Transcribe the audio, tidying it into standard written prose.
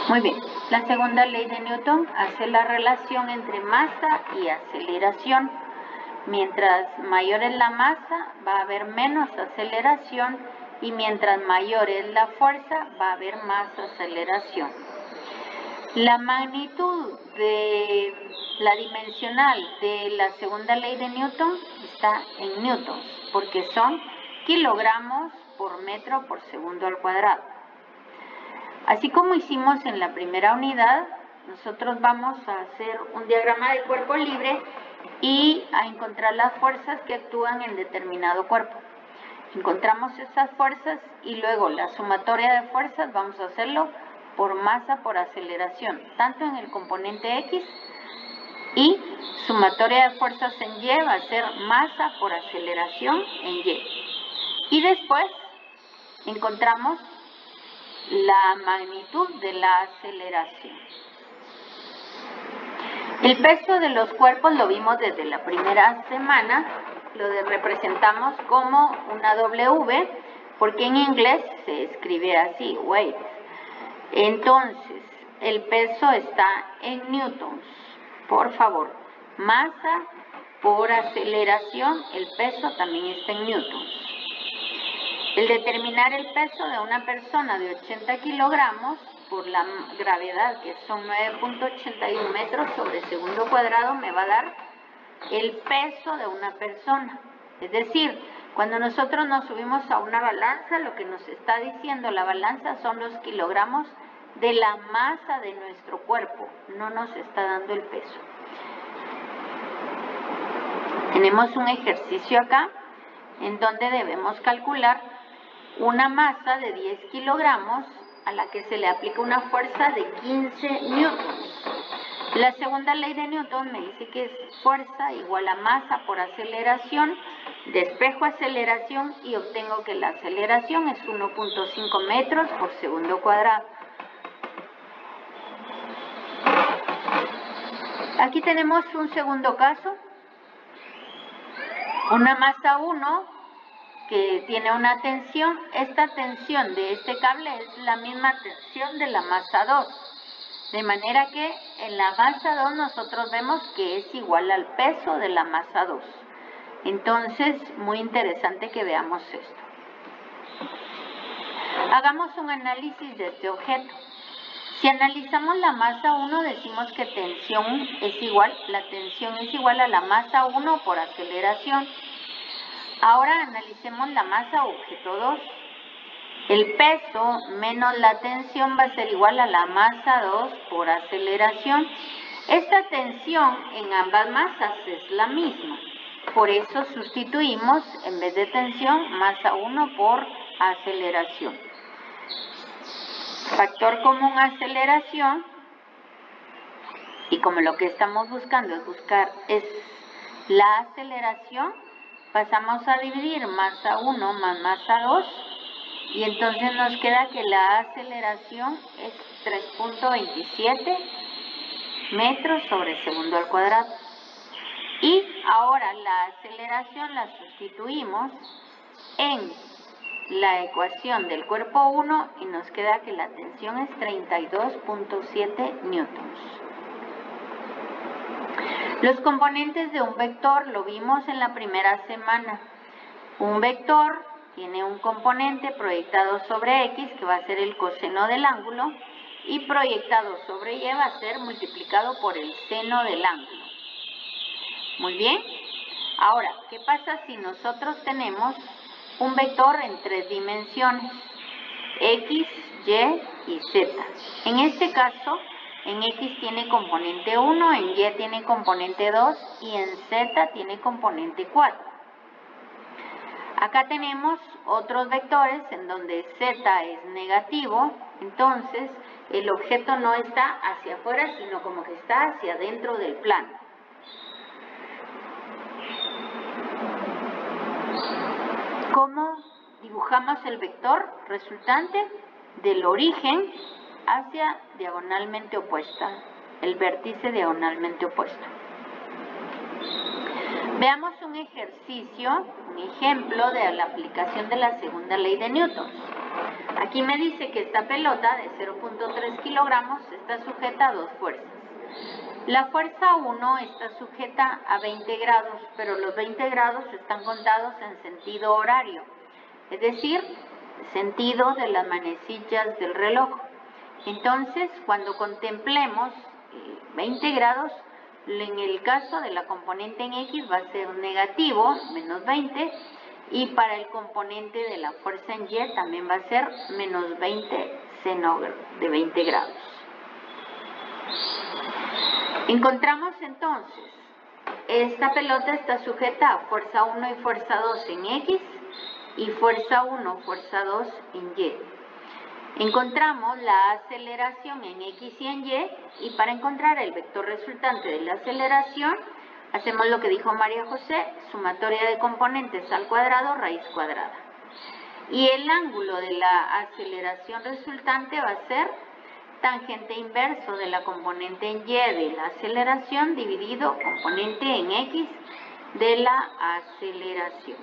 Muy bien, la segunda ley de Newton hace la relación entre masa y aceleración. Mientras mayor es la masa, va a haber menos aceleración, y mientras mayor es la fuerza, va a haber más aceleración. La magnitud de la dimensional de la segunda ley de Newton está en newtons, porque son kilogramos por metro por segundo al cuadrado. Así como hicimos en la primera unidad, nosotros vamos a hacer un diagrama de cuerpo libre y a encontrar las fuerzas que actúan en determinado cuerpo. Encontramos esas fuerzas y luego la sumatoria de fuerzas vamos a hacerlo por masa por aceleración, tanto en el componente X, y sumatoria de fuerzas en Y va a ser masa por aceleración en Y. Y después encontramos la magnitud de la aceleración. El peso de los cuerpos lo vimos desde la primera semana, lo representamos como una W, porque en inglés se escribe así, weight. Entonces, el peso está en newtons. Por favor, masa por aceleración, el peso también está en newtons. El determinar el peso de una persona de 80 kilogramos por la gravedad, que son 9.81 metros sobre segundo cuadrado, me va a dar el peso de una persona. Es decir, cuando nosotros nos subimos a una balanza, lo que nos está diciendo la balanza son los kilogramos de la masa de nuestro cuerpo, no nos está dando el peso. Tenemos un ejercicio acá en donde debemos calcular una masa de 10 kilogramos a la que se le aplica una fuerza de 15 newtons. La segunda ley de Newton me dice que es fuerza igual a masa por aceleración. Despejo aceleración y obtengo que la aceleración es 1.5 metros por segundo cuadrado. Aquí tenemos un segundo caso. Una masa 1 que tiene una tensión. Esta tensión de este cable es la misma tensión de la masa 2. De manera que en la masa 2 nosotros vemos que es igual al peso de la masa 2. Entonces, muy interesante que veamos esto. Hagamos un análisis de este objeto. Si analizamos la masa 1, decimos que la tensión es igual a la masa 1 por aceleración. Ahora analicemos la masa objeto 2. El peso menos la tensión va a ser igual a la masa 2 por aceleración. Esta tensión en ambas masas es la misma. Por eso sustituimos, en vez de tensión, masa 1 por aceleración. Factor común aceleración. Y como lo que estamos buscando es la aceleración, pasamos a dividir masa 1 más masa 2. Y entonces nos queda que la aceleración es 3.27 metros sobre segundo al cuadrado. Y ahora la aceleración la sustituimos en la ecuación del cuerpo 1 y nos queda que la tensión es 32.7 newtons. Los componentes de un vector lo vimos en la primera semana. Un vector tiene un componente proyectado sobre X, que va a ser el coseno del ángulo, y proyectado sobre Y va a ser multiplicado por el seno del ángulo. Muy bien. Ahora, ¿qué pasa si nosotros tenemos un vector en 3 dimensiones? X, Y y Z. En este caso, en X tiene componente 1, en Y tiene componente 2 y en Z tiene componente 4. Acá tenemos otros vectores en donde Z es negativo, entonces el objeto no está hacia afuera, sino como que está hacia adentro del plano. ¿Cómo dibujamos el vector resultante? Del origen hacia diagonalmente opuesta, el vértice diagonalmente opuesto. Veamos un ejercicio, un ejemplo de la aplicación de la segunda ley de Newton. Aquí me dice que esta pelota de 0.3 kilogramos está sujeta a dos fuerzas. La fuerza 1 está sujeta a 20 grados, pero los 20 grados están contados en sentido horario, es decir, sentido de las manecillas del reloj. Entonces, cuando contemplemos 20 grados, en el caso de la componente en X va a ser negativo, menos 20, y para el componente de la fuerza en Y también va a ser menos 20 seno de 20 grados. Encontramos entonces, esta pelota está sujeta a fuerza 1 y fuerza 2 en X y fuerza 1, fuerza 2 en Y. Encontramos la aceleración en X y en Y para encontrar el vector resultante de la aceleración hacemos lo que dijo María José, sumatoria de componentes al cuadrado, raíz cuadrada. Y el ángulo de la aceleración resultante va a ser tangente inverso de la componente en Y de la aceleración dividido componente en X de la aceleración.